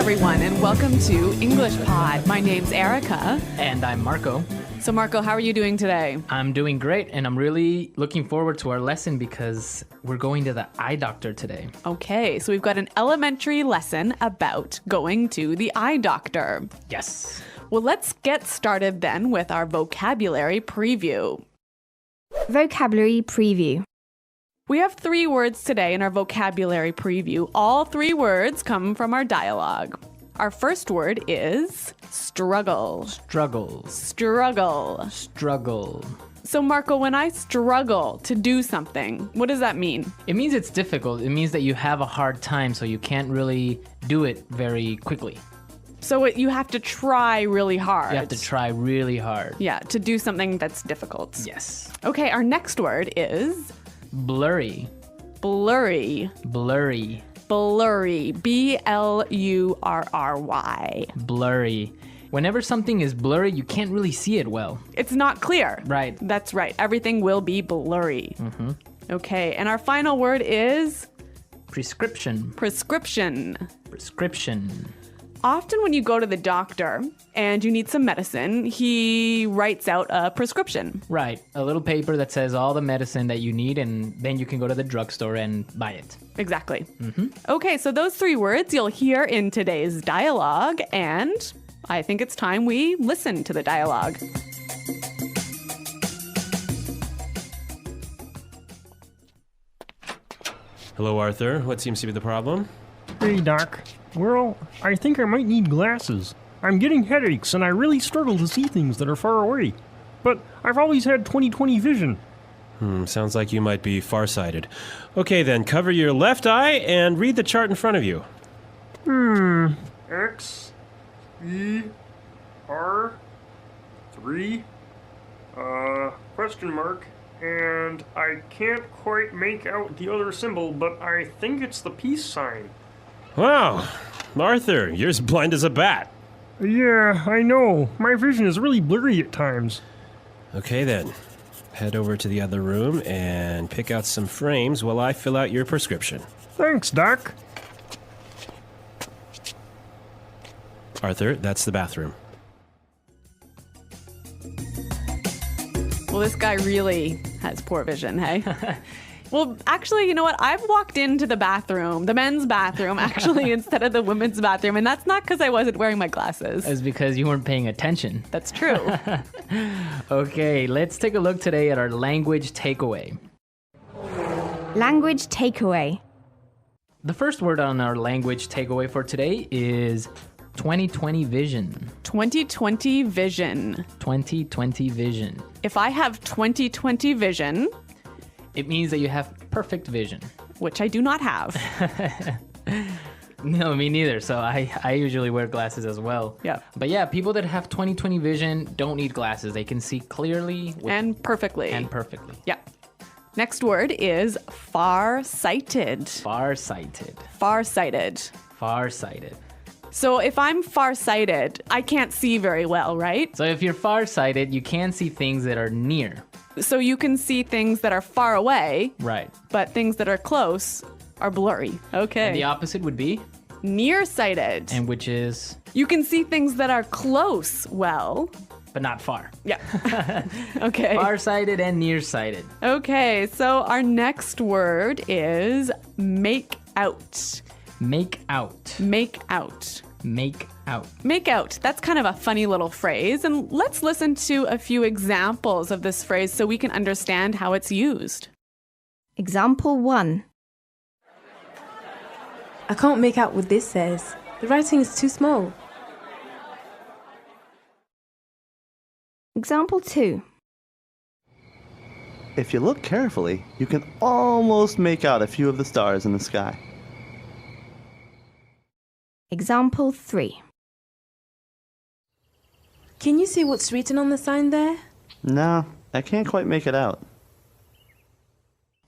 everyone, and welcome to English Pod. My name's Erica. And I'm Marco. So, Marco, how are you doing today? I'm doing great, and I'm really looking forward to our lesson because we're going to the eye doctor today. Okay, so we've got an elementary lesson about going to the eye doctor. Yes. Well, let's get started then with our vocabulary preview. Vocabulary preview. We have 3 words today in our vocabulary preview. All 3 words come from our dialogue. Our first word is struggle. Struggle. Struggle. Struggle. So, Marco, when I struggle to do something, what does that mean? It means it's difficult. It means that you have a hard time, so you can't really do it very quickly. So you have to try really hard. You have to try really hard. Yeah, to do something that's difficult. Yes. Okay, our next word is blurry. Blurry. Blurry. Blurry. B-L-U-R-R-Y. Blurry. Whenever something is blurry, you can't really see it well. It's not clear. Right. That's right. Everything will be blurry. Mm-hmm. Okay, and our final word is prescription. Prescription. Prescription. Often when you go to the doctor and you need some medicine, he writes out a prescription. Right. A little paper that says all the medicine that you need, and then you can go to the drugstore and buy it. Exactly. Mm-hmm. Okay, so those 3 words you'll hear in today's dialogue, and I think it's time we listen to the dialogue. Hello, Arthur. What seems to be the problem? Hey, Doc. Well, I think I might need glasses. I'm getting headaches, and I really struggle to see things that are far away. But I've always had 20/20 vision. Sounds like you might be farsighted. Okay, then, cover your left eye and read the chart in front of you. X, E, R, 3, question mark, and I can't quite make out the other symbol, but I think it's the peace sign. Wow, Arthur, you're as blind as a bat. Yeah, I know. My vision is really blurry at times. Okay, then. Head over to the other room and pick out some frames while I fill out your prescription. Thanks, Doc. Arthur, that's the bathroom. Well, this guy really has poor vision, hey? Well, actually, you know what? I've walked into the bathroom, the men's bathroom, actually, instead of the women's bathroom, and that's not because I wasn't wearing my glasses. It's because you weren't paying attention. That's true. Okay, let's take a look today at our language takeaway. Language takeaway. The first word on our language takeaway for today is 20/20 vision. 20/20 vision. 20/20 vision. If I have 20/20 vision, it means that you have perfect vision. Which I do not have. No, me neither. So I usually wear glasses as well. Yeah. But yeah, people that have 20/20 vision don't need glasses. They can see clearly and perfectly. And perfectly. Yeah. Next word is far-sighted. Far-sighted. Far-sighted. Far-sighted. So if I'm far-sighted, I can't see very well, right? So if you're far-sighted, you can see things that are near. So you can see things that are far away. Right. But things that are close are blurry. Okay. And the opposite would be? Nearsighted. And which is? You can see things that are close well. But not far. Yeah. Okay. Far-sighted and nearsighted. Okay, so our next word is make out. Make out. Make out. Make out. Make out. That's kind of a funny little phrase. And let's listen to a few examples of this phrase so we can understand how it's used. Example 1. I can't make out what this says. The writing is too small. Example 2. If you look carefully, you can almost make out a few of the stars in the sky. Example 3. Can you see what's written on the sign there? No, I can't quite make it out.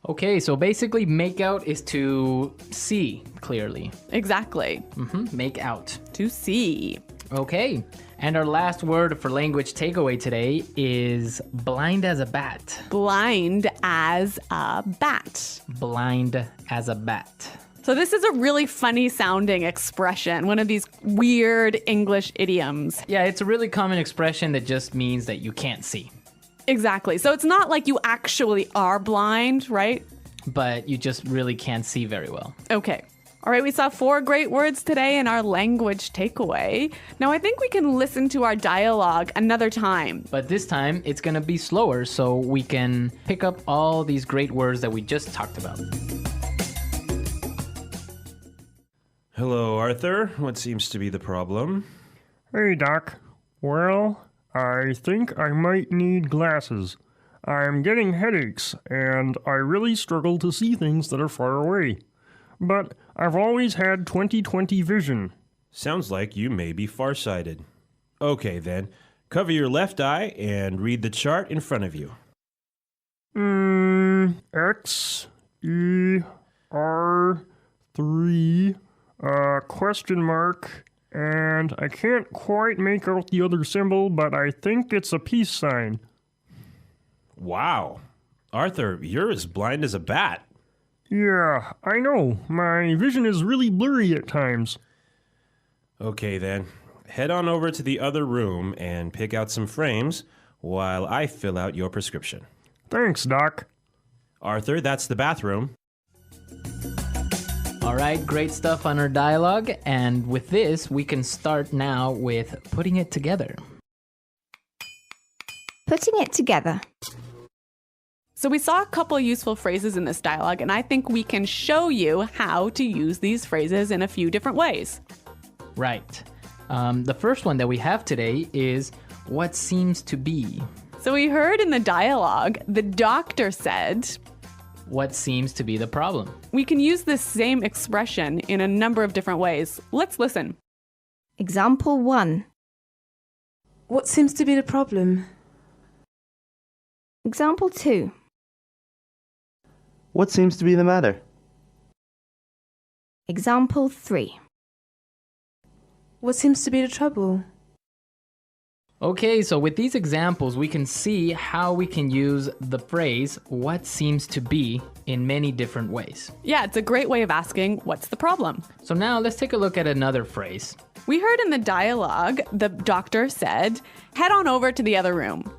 Okay, so basically make out is to see clearly. Exactly. Make out. To see. Okay, and our last word for language takeaway today is blind as a bat. Blind as a bat. Blind as a bat. So this is a really funny sounding expression, one of these weird English idioms. Yeah, it's a really common expression that just means that you can't see, Exactly. So it's not like you actually are blind, right? but you just really can't see very well. Okay. All right, we saw 4 great words today in our language takeaway. Now I think we can listen to our dialogue another time. But this time, it's going to be slower so we can pick up all these great words that we just talked about. Hello, Arthur. What seems to be the problem? Hey, Doc. Well, I think I might need glasses. I'm getting headaches, and I really struggle to see things that are far away. But I've always had 20/20 vision. Sounds like you may be farsighted. Okay, then. Cover your left eye and read the chart in front of you. X, E, R, 3, question mark, and I can't quite make out the other symbol, but I think it's a peace sign. Wow. Arthur, you're as blind as a bat. Yeah, I know. My vision is really blurry at times. Okay, then. Head on over to the other room and pick out some frames while I fill out your prescription. Thanks, Doc. Arthur, that's the bathroom. All right, great stuff on our dialogue. And with this, we can start now with putting it together. Putting it together. So we saw a couple useful phrases in this dialogue, and I think we can show you how to use these phrases in a few different ways. Right. The first one that we have today is what seems to be. So we heard in the dialogue, the doctor said, What seems to be the problem? we can use this same expression in a number of different ways. Let's listen. Example 1. What seems to be the problem? Example 2. What seems to be the matter? Example 3. What seems to be the trouble? Okay, so with these examples, we can see how we can use the phrase what seems to be in many different ways. Yeah, it's a great way of asking, what's the problem? So now let's take a look at another phrase. We heard in the dialogue, the doctor said, head on over to the other room.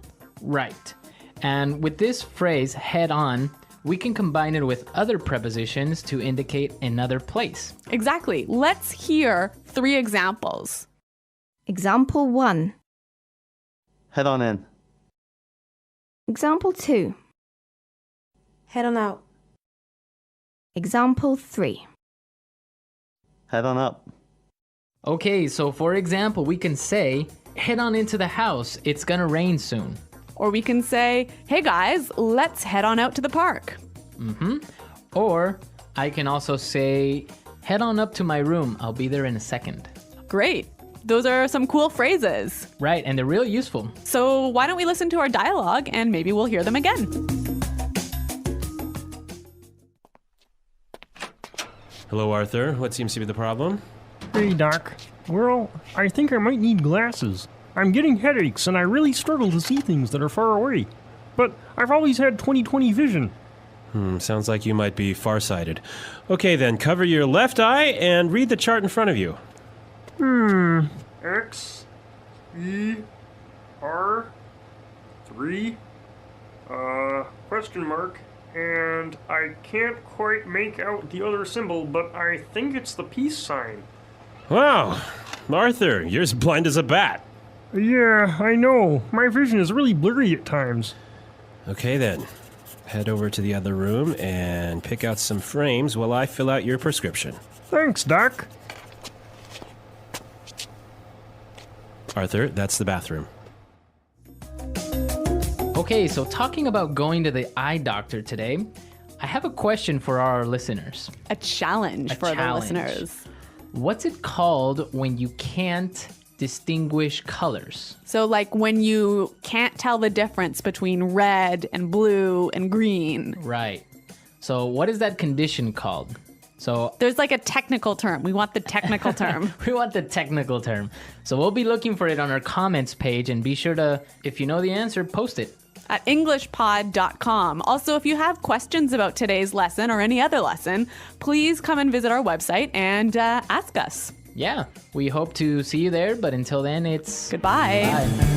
Right. And with this phrase, head on, we can combine it with other prepositions to indicate another place. Exactly. Let's hear 3 examples. Example 1. Head on in. Example 2. Head on out. Example 3. Head on up. Okay, so for example, we can say, head on into the house, it's gonna rain soon. Or we can say, hey guys, let's head on out to the park. Or I can also say, head on up to my room, I'll be there in a second. Great. Those are some cool phrases. Right, and they're real useful. So why don't we listen to our dialogue and maybe we'll hear them again. Hello, Arthur. What seems to be the problem? Hey, Doc. Well, I think I might need glasses. I'm getting headaches, and I really struggle to see things that are far away. But I've always had 20/20 vision. Sounds like you might be farsighted. Okay, then. Cover your left eye and read the chart in front of you. X, E, R, 3, question mark, and I can't quite make out the other symbol, but I think it's the peace sign. Wow. Arthur, you're as blind as a bat. Yeah, I know. My vision is really blurry at times. Okay, then. Head over to the other room and pick out some frames while I fill out your prescription. Thanks, Doc. Arthur, that's the bathroom. Okay, so talking about going to the eye doctor today, I have a question for our listeners. A challenge A for challenge. the listeners. What's it called when you can't distinguish colors? So like when you can't tell the difference between red and blue and green. Right. So what is that condition called? So There's like a technical term. We want the technical term. we want the technical term. So we'll be looking for it on our comments page, and be sure to, if you know the answer, post it. at englishpod.com. Also, if you have questions about today's lesson or any other lesson, please come and visit our website and ask us. Yeah, we hope to see you there, but until then, it's Goodbye. Bye.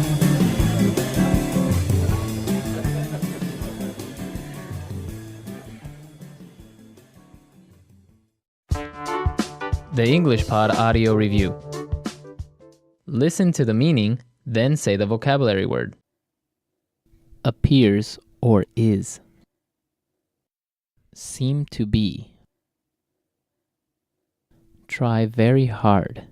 The English Pod Audio Review. Listen to the meaning, then say the vocabulary word. Appears or is. Seem to be. Try very hard.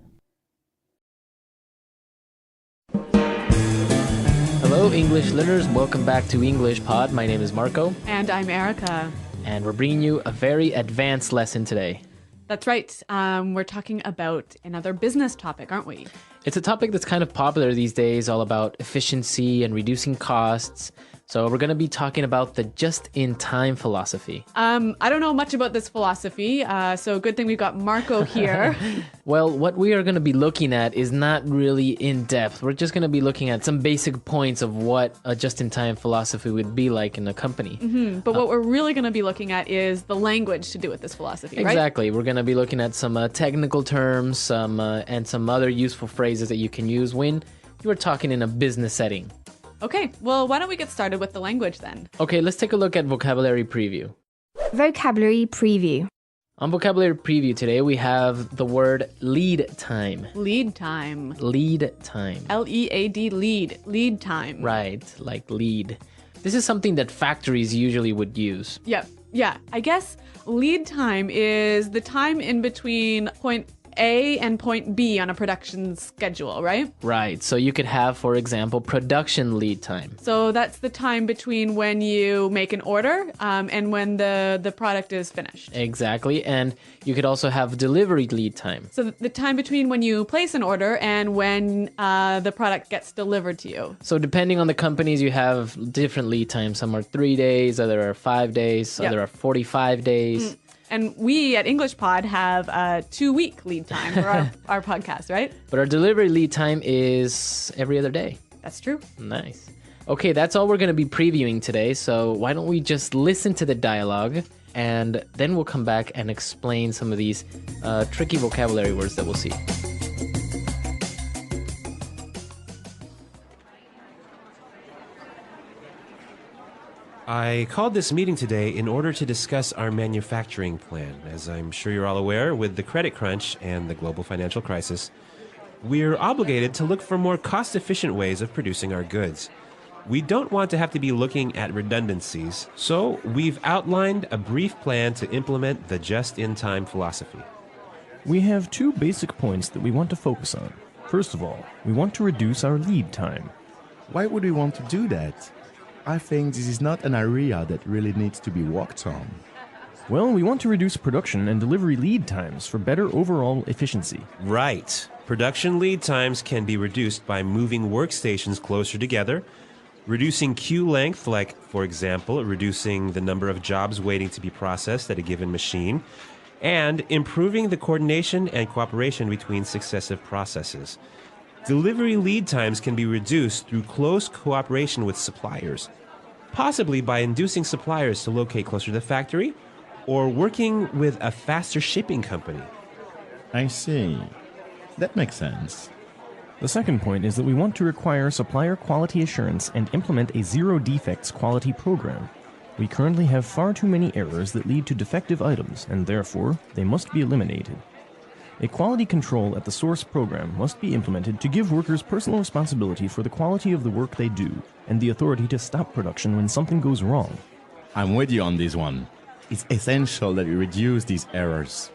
Hello, English learners. Welcome back to English Pod. My name is Marco, And I'm Erica. and we're bringing you a very advanced lesson today. That's right. We're talking about another business topic, aren't we? It's a topic that's kind of popular these days, all about efficiency and reducing costs. So we're going to be talking about the just-in-time philosophy. I don't know much about this philosophy, so good thing we've got Marco here. Well, what we are going to be looking at is not really in-depth. We're just going to be looking at some basic points of what a just-in-time philosophy would be like in a company. But what we're really going to be looking at is the language to do with this philosophy, right? Exactly. We're going to be looking at some technical terms, and some other useful phrases that you can use when you are talking in a business setting. Okay, well, why don't we get started with the language then? Okay, let's take a look at vocabulary preview. Vocabulary preview. On vocabulary preview today, we have the word lead time. Lead time. Lead time. L-E-A-D, lead. Lead time. Right, like lead. This is something that factories usually would use. Yeah. I guess lead time is the time in between point A and point B on a production schedule, right? Right, so you could have, for example, production lead time. So that's the time between when you make an order and when the product is finished. Exactly, and you could also have delivery lead time. So the time between when you place an order and when the product gets delivered to you. So depending on the companies, you have different lead times. Some are 3 days, other are 5 days, Yep. other are 45 days. And we at English Pod have a 2-week lead time for our podcast, right? But our delivery lead time is every other day. That's true. Nice. Okay, that's all we're going to be previewing today, so why don't we just listen to the dialogue, and then we'll come back and explain some of these tricky vocabulary words that we'll see. I called this meeting today in order to discuss our manufacturing plan. As I'm sure you're all aware, with the credit crunch and the global financial crisis, we're obligated to look for more cost-efficient ways of producing our goods. We don't want to have to be looking at redundancies, so we've outlined a brief plan to implement the just-in-time philosophy. We have two basic points that we want to focus on. First of all, we want to reduce our lead time. Why would we want to do that? I think this is not an area that really needs to be worked on. Well, we want to reduce production and delivery lead times for better overall efficiency. Right. Production lead times can be reduced by moving workstations closer together, reducing queue length, like, for example, reducing the number of jobs waiting to be processed at a given machine, and improving the coordination and cooperation between successive processes. Delivery lead times can be reduced through close cooperation with suppliers, possibly by inducing suppliers to locate closer to the factory or working with a faster shipping company. I see. That makes sense. The second point is that we want to require supplier quality assurance and implement a zero defects quality program. We currently have far too many errors that lead to defective items, and therefore, they must be eliminated. A quality control at the source program must be implemented to give workers personal responsibility for the quality of the work they do and the authority to stop production when something goes wrong. I'm with you on this one. It's essential that we reduce these errors.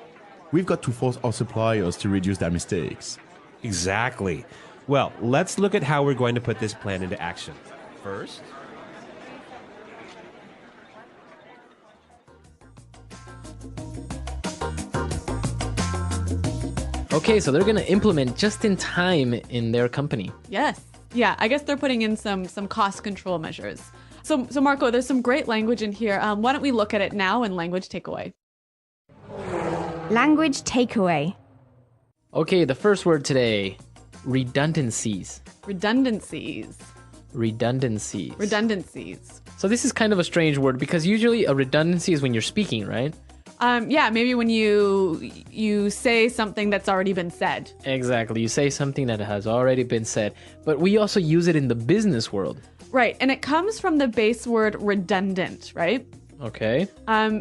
We've got to force our suppliers to reduce their mistakes. Exactly. Well, let's look at how we're going to put this plan into action. First, Okay, so they're going to implement just in time in their company. Yes. Yeah, I guess they're putting in some cost control measures. So Marco, there's some great language in here. Why don't we look at it now in language takeaway? Language takeaway. Okay, the first word today, redundancies. Redundancies. Redundancies. Redundancies. So this is kind of a strange word because usually a redundancy is when you're speaking, right? Yeah, maybe when you say something that's already been said. Exactly. You say something that has already been said. But we also use it in the business world. Right. And it comes from the base word redundant, right? Okay.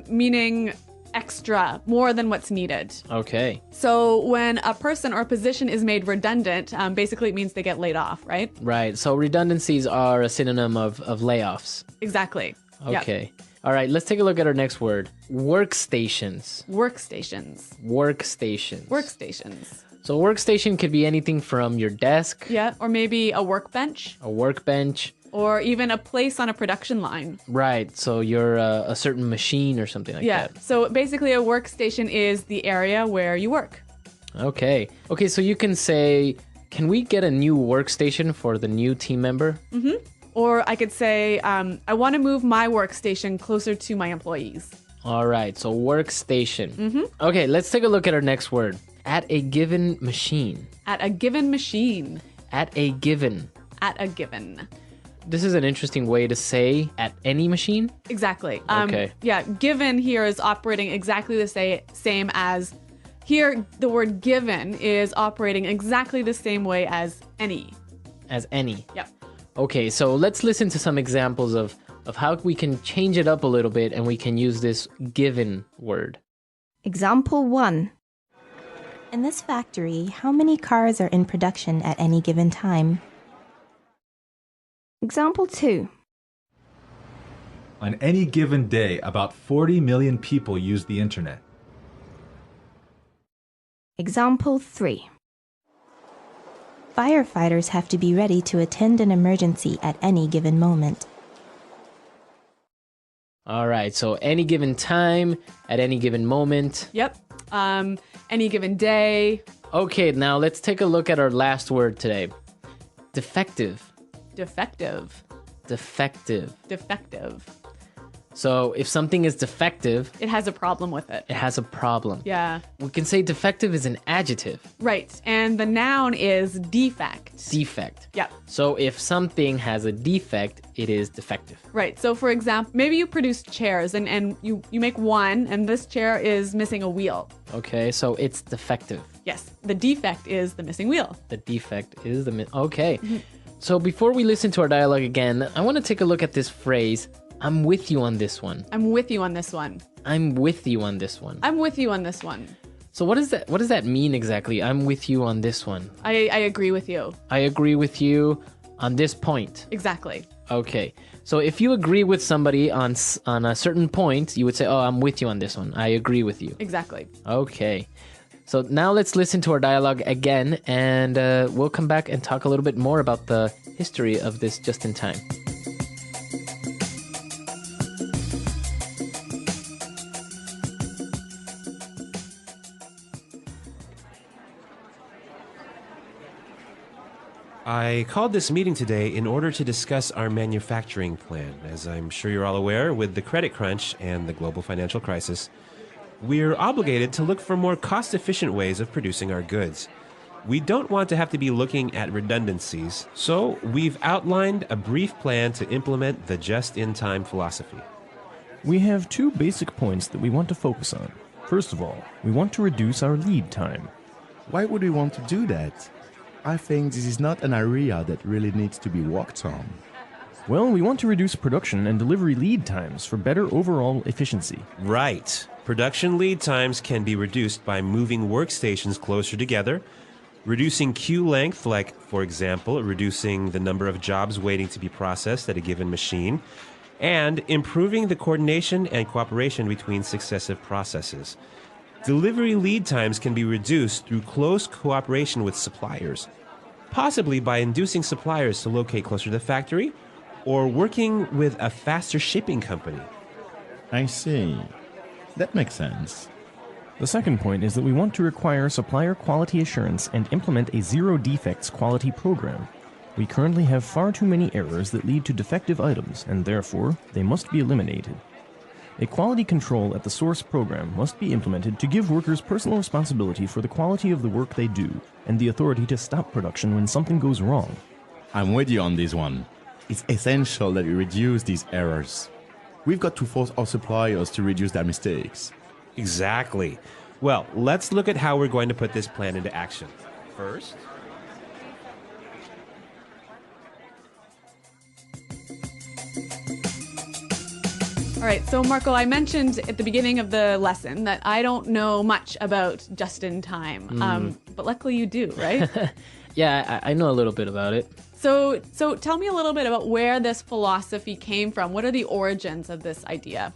Meaning extra, more than what's needed. Okay. So when a person or a position is made redundant, basically it means they get laid off, right? Right. So redundancies are a synonym of layoffs. Exactly. Yep. Okay. All right. Let's take a look at our next word. Workstations. Workstations. Workstations. Workstations. So a workstation could be anything from your desk, Yeah. Or maybe a workbench, a workbench. or even a place on a production line. Right. So you're a certain machine or something like Yeah. that. So basically a workstation is the area where you work. Okay. Okay. So you can say, can we get a new workstation for the new team member? Or I could say, I want to move my workstation closer to my employees. All right. So workstation. Okay. Let's take a look at our next word. At a given machine. At a given machine. At a given. At a given. This is an interesting way to say at any machine. Exactly. Okay. Yeah, given here is operating exactly the same as here. The word given is operating exactly the same way as any. As any. Yep. Okay, so let's listen to some examples of how we can change it up a little bit and we can use this given word. Example 1. In this factory, how many cars are in production at any given time? Example 2. On any given day, about 40 million people use the internet. Example 3. Firefighters have to be ready to attend an emergency at any given moment. All right, so any given time, at any given moment. Yep. Any given day. Okay, now let's take a look at our last word today. Defective. Defective. Defective. Defective. So if something is defective, It has a problem with it. it has a problem. Yeah. We can say defective is an adjective. Right. And the noun is defect. Defect. Yep. So if something has a defect, it is defective. Right. So for example, maybe you produce chairs and you make one and this chair is missing a wheel. Okay, so it's defective. Yes. The defect is the missing wheel. The defect is the... Okay. So before we listen to our dialogue again, I want to take a look at this phrase, I'm with you on this one. I'm with you on this one. I'm with you on this one. I'm with you on this one. So what does that mean exactly? I'm with you on this one. I agree with you. I agree with you on this point. Exactly. Okay. So if you agree with somebody on a certain point, you would say, oh, I'm with you on this one. I agree with you. Exactly. Okay. So now let's listen to our dialogue again, and we'll come back and talk a little bit more about the history of this just in time. I called this meeting today in order to discuss our manufacturing plan. As I'm sure you're all aware, with the credit crunch and the global financial crisis, we're obligated to look for more cost-efficient ways of producing our goods. We don't want to have to be looking at redundancies, so we've outlined a brief plan to implement the just-in-time philosophy. We have two basic points that we want to focus on. First of all, we want to reduce our lead time. Why would we want to do that? I think this is not an area that really needs to be worked on. Well, we want to reduce production and delivery lead times for better overall efficiency. Right. Production lead times can be reduced by moving workstations closer together, reducing queue length, like, for example, reducing the number of jobs waiting to be processed at a given machine, and improving the coordination and cooperation between successive processes. Delivery lead times can be reduced through close cooperation with suppliers, possibly by inducing suppliers to locate closer to the factory or working with a faster shipping company. I see. That makes sense. The second point is that we want to require supplier quality assurance and implement a zero defects quality program. We currently have far too many errors that lead to defective items, and therefore, they must be eliminated. A quality control at the source program must be implemented to give workers personal responsibility for the quality of the work they do, and the authority to stop production when something goes wrong. I'm with you on this one. It's essential that we reduce these errors. We've got to force our suppliers to reduce their mistakes. Exactly. Well, let's look at how we're going to put this plan into action. First, All right, so Marco, I mentioned at the beginning of the lesson that I don't know much about just in time, but luckily you do, right? Yeah, I know a little bit about it. So tell me a little bit about where this philosophy came from. What are the origins of this idea?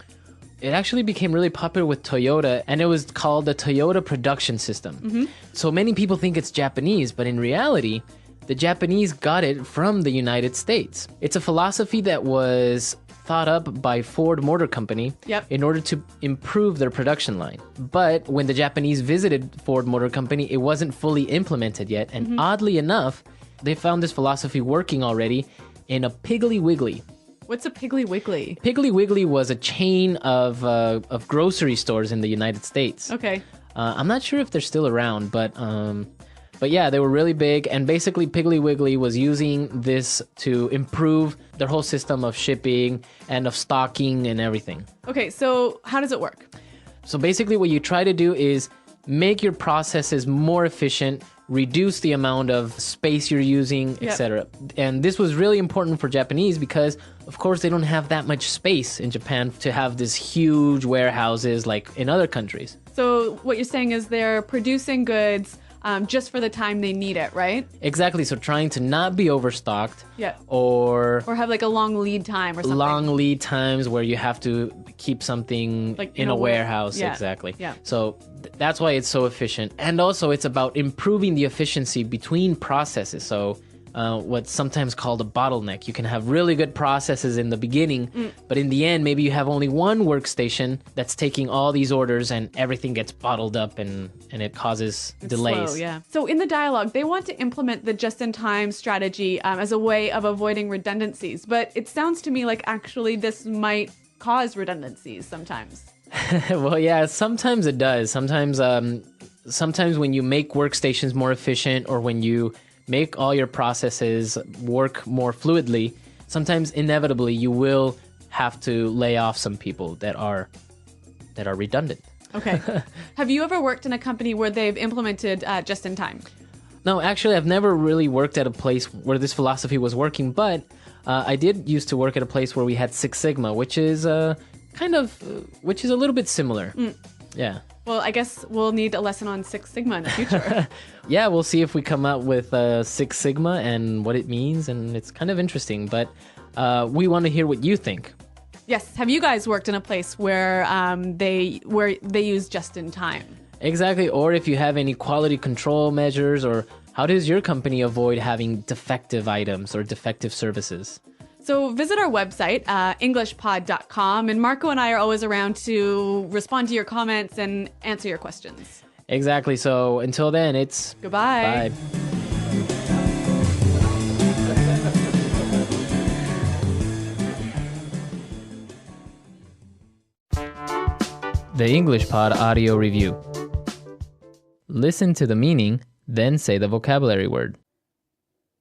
It actually became really popular with Toyota, and it was called the Toyota production system. So many people think it's Japanese, but in reality, the Japanese got it from the United States. It's a philosophy that was thought up by Ford Motor Company in order to improve their production line. But when the Japanese visited Ford Motor Company, it wasn't fully implemented yet. And oddly enough, they found this philosophy working already in a Piggly Wiggly. What's a Piggly Wiggly? Piggly Wiggly was a chain of grocery stores in the United States. Okay. I'm not sure if they're still around, but yeah, they were really big. And basically, Piggly Wiggly was using this to improve their whole system of shipping and of stocking and everything. Okay, so how does it work? So basically, what you try to do is make your processes more efficient, reduce the amount of space you're using, etc. And this was really important for Japanese because, of course, they don't have that much space in Japan to have this huge warehouses like in other countries. So what you're saying is they're producing goods just for the time they need it, right? Exactly. So trying to not be overstocked. Yeah. Or have like a long lead time or something. Long lead times where you have to keep something like in a warehouse. Yeah. Exactly. Yeah. So that's why it's so efficient. And also it's about improving the efficiency between processes. So what's sometimes called a bottleneck. You can have really good processes in the beginning, but in the end, maybe you have only one workstation that's taking all these orders and everything gets bottled up and it causes delays. Slow, yeah. So in the dialogue, they want to implement the just-in-time strategy as a way of avoiding redundancies, but it sounds to me like actually this might cause redundancies sometimes. Well, yeah, sometimes it does. Sometimes when you make workstations more efficient or when you make all your processes work more fluidly, sometimes inevitably you will have to lay off some people that are redundant. Okay. Have you ever worked in a company where they've implemented just in time? No, actually, I've never really worked at a place where this philosophy was working, but I did used to work at a place where we had Six Sigma, which is a little bit similar. Yeah. Well, I guess we'll need a lesson on Six Sigma in the future. Yeah, we'll see if we come up with Six Sigma and what it means, and it's kind of interesting, but we want to hear what you think. Yes. Have you guys worked in a place where they use just in time? Exactly. Or if you have any quality control measures, or how does your company avoid having defective items or defective services? So visit our website, englishpod.com, and Marco and I are always around to respond to your comments and answer your questions. Exactly. So until then, it's goodbye. Bye. The English Pod Audio Review. Listen to the meaning, then say the vocabulary word.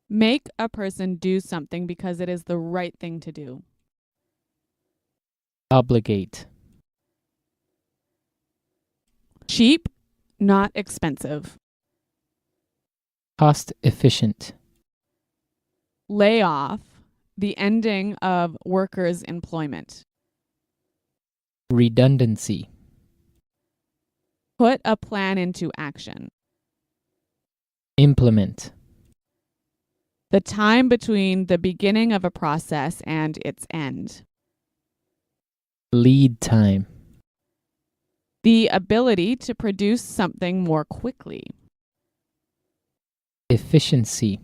Make a person do something because it is the right thing to do. Obligate. Cheap, not expensive. Cost efficient. Lay off, the ending of workers' employment. Redundancy. Put a plan into action. Implement. The time between the beginning of a process and its end. Lead time. The ability to produce something more quickly. Efficiency.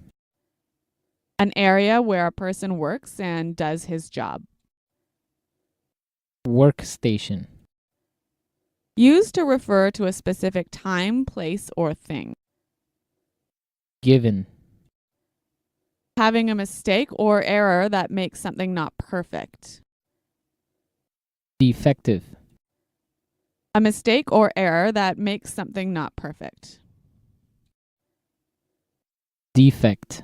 An area where a person works and does his job. Workstation. Used to refer to a specific time, place, or thing. Given. Having a mistake or error that makes something not perfect. Defective. A mistake or error that makes something not perfect. Defect.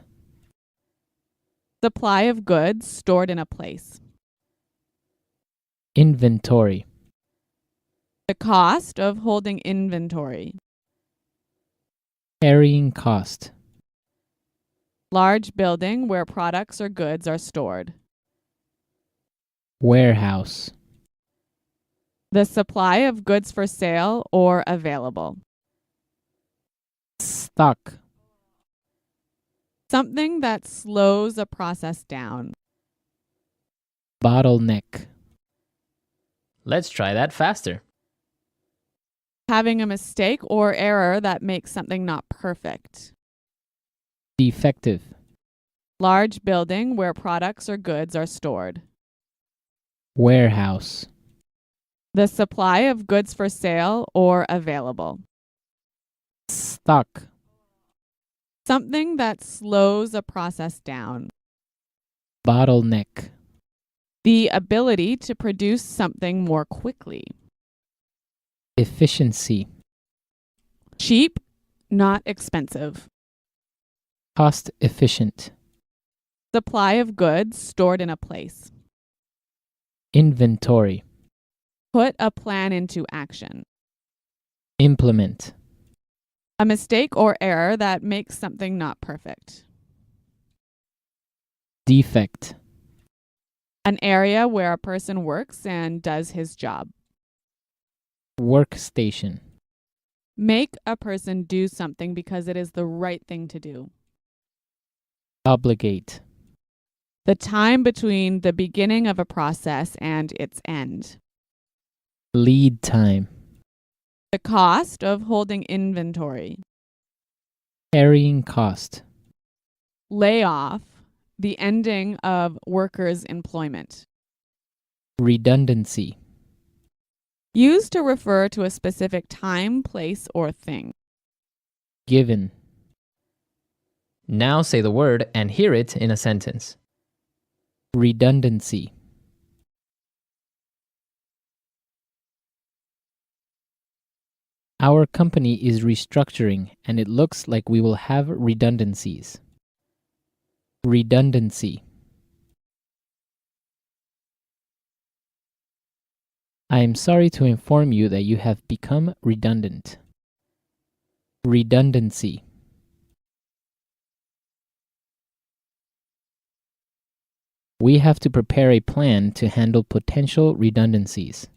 Supply of goods stored in a place. Inventory. The cost of holding inventory. Carrying cost. Large building where products or goods are stored. Warehouse. The supply of goods for sale or available. Stock. Something that slows a process down. Bottleneck. Let's try that faster. Having a mistake or error that makes something not perfect. Defective. Large building where products or goods are stored. Warehouse. The supply of goods for sale or available. Stock. Something that slows a process down. Bottleneck. The ability to produce something more quickly. Efficiency. Cheap, not expensive. Cost efficient. Supply of goods stored in a place. Inventory. Put a plan into action. Implement. A mistake or error that makes something not perfect. Defect. An area where a person works and does his job. Workstation. Make a person do something because it is the right thing to do. Obligate. The time between the beginning of a process and its end. Lead time. The cost of holding inventory. Carrying cost. Layoff. The ending of workers' employment. Redundancy. Used to refer to a specific time, place, or thing. Given. Now say the word and hear it in a sentence. Redundancy. Our company is restructuring and it looks like we will have redundancies. Redundancy. I am sorry to inform you that you have become redundant. Redundancy. We have to prepare a plan to handle potential redundancies.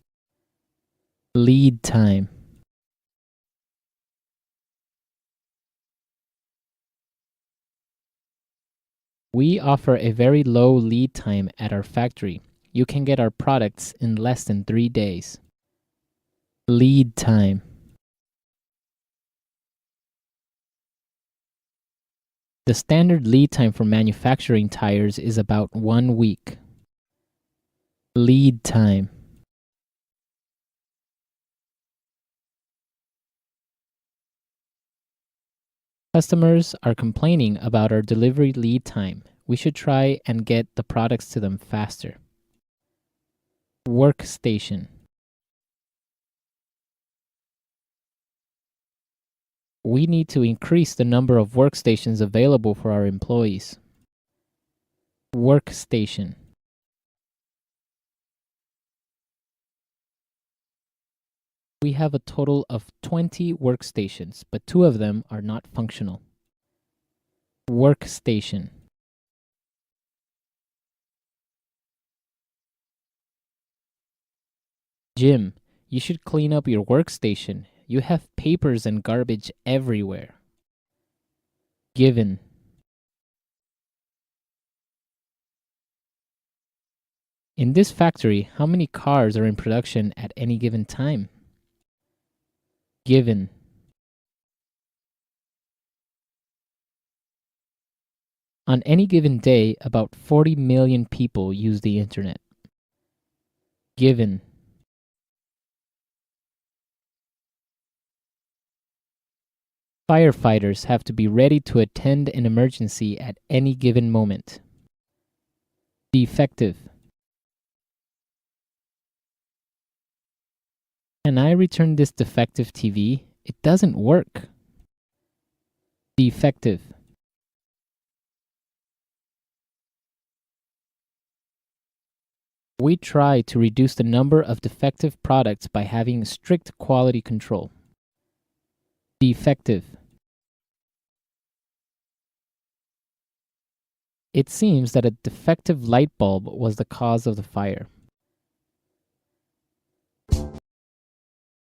Lead time. We offer a very low lead time at our factory. You can get our products in less than 3 days. Lead time. The standard lead time for manufacturing tires is about 1 week. Lead time. Customers are complaining about our delivery lead time. We should try and get the products to them faster. Workstation. We need to increase the number of workstations available for our employees. Workstation. We have a total of 20 workstations, but 2 of them are not functional. Workstation. Jim, you should clean up your workstation. You have papers and garbage everywhere. Given. In this factory, how many cars are in production at any given time? Given. On any given day, about 40 million people use the internet. Given. Firefighters have to be ready to attend an emergency at any given moment. Defective. Can I return this defective TV? It doesn't work. Defective. We try to reduce the number of defective products by having strict quality control. Defective. It seems that a defective light bulb was the cause of the fire.